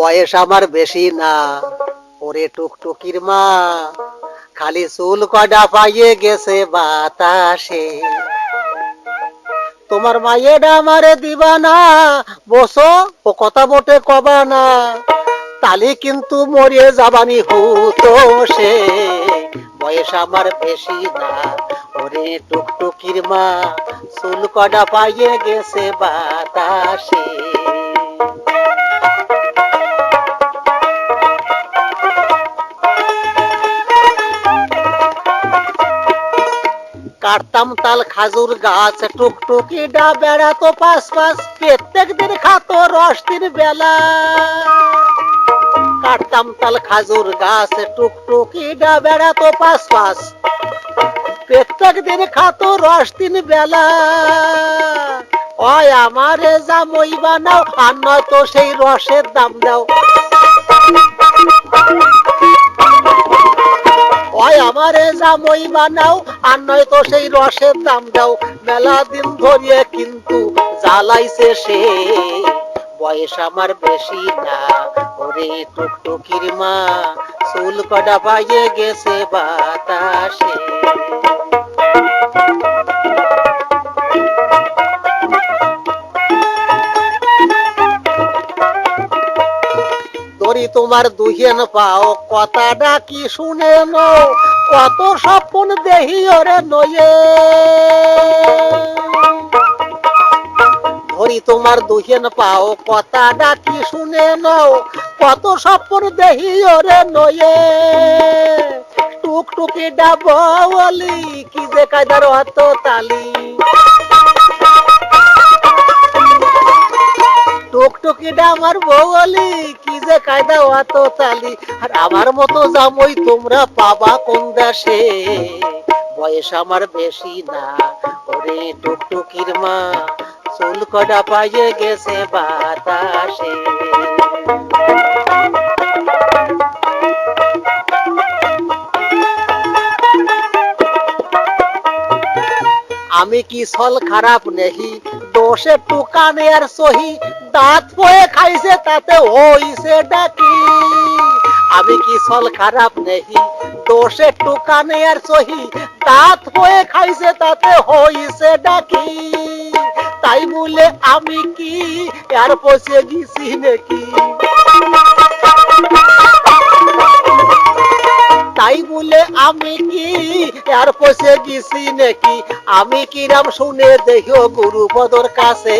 বয়স আমার বেশি না, ওরে টুকটুকির মা, খালি চুল কয়টা পাইয়ে গেছে বাতাসে। তোমার মায়েরা আমারে দিবা না, বসো ও কথা মোটে কবা না, তালি কিন্তু মরিয়ে যাবানি হতো সে। বয়স আমার বেশি না, ওরে টুকটুকির মা, চুল কয়টা পাইয়ে গেছে বাতাসে। কাটতাম তাল খাজুর গাছ, টুকটুকি ডা বেড়াতো পাশ পাশ, প্রত্যেক দিন খাতো রস দিন বেলা। কাটতাম তাল খাজুর গাছ, টুকটুকি ডা বেড়াতো পাশ পাশ, প্রত্যেক দিন খাতো রস দিন বেলা। ওই আমারে যা মই বানাও, আর নয়তো সেই রসের দাম দাও। ওই আমারে যা মই বানাও, আর নয়তো সেই রসের দাম দাও। মেলা দিন ধরিয়ে কিন্তু জ্বালাইছে সে। বয়স আমার বেশি না, ওরে টুকটুকির মা, চুল কটা পাইয়ে গেছে বাতাসে। ধরি তোমার দুহেন পাও, কথাটা কি শুনে নো, কত স্বপ্ন দেহি ওরে নয়ে। ধরি তোমার দুহেন পাও, কথাটা কি শুনে নাও, কত স্বপ্ন দেহি ওরে নয়ে। টুকটুকি ডাবলি, কি যে কায়দার অত তালি। টুকটুকিটা আমার বউলি, কি যে কায়দা অত তালি। আর আমার মতো জামই তোমরা পাবা কোন দেশে। বয়স আমার বেশি না, ওরে টুকটুকির মা, চুল কটা পাইয়ে গেছে বাতাসে। আমি কি ছল খারাপ নেহি, দোষে টুকানে আর সহি, দাঁত পয়ে খাইছে তাতে হইছে ডাকি। আমি কি ছল খারাপ নেহি, দোষে টুকানে আর সহি, দাঁত পয়ে খাইছে তাতে হইছে ডাকি। তাই বলে আমি কি আর পচে গেছি নাকি? তাই বলে আমি কি আর পচে গেছি নাকি? আমি কিরাম শুনে দেখিও গুরুপদর কাছে।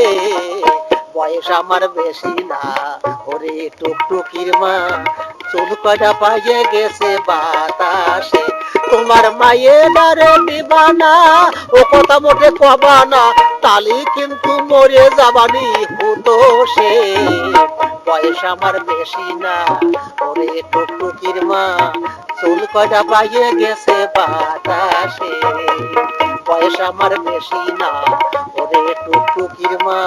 বয়স আমার বেশি না, ওরে টুকটুকির মা, চুল কয়টা পাইয়ে গেছে বাতাসে। তোমার মায়েরারে দিবা না, ও কথা মোটে কবা না, তালি কিন্তু মরে যাবানি হতো সে। বয়স আমার বেশি না, ওরে টুকটুকির মা, চুল কয়টা পাইয়ে গেছে বাতাসে। বয়স আমার বেশি না, ওরে টুকটুকির মা,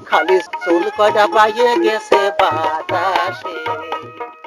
খালি চুল কয়টা পাইয়ে গেছে বাতাসে।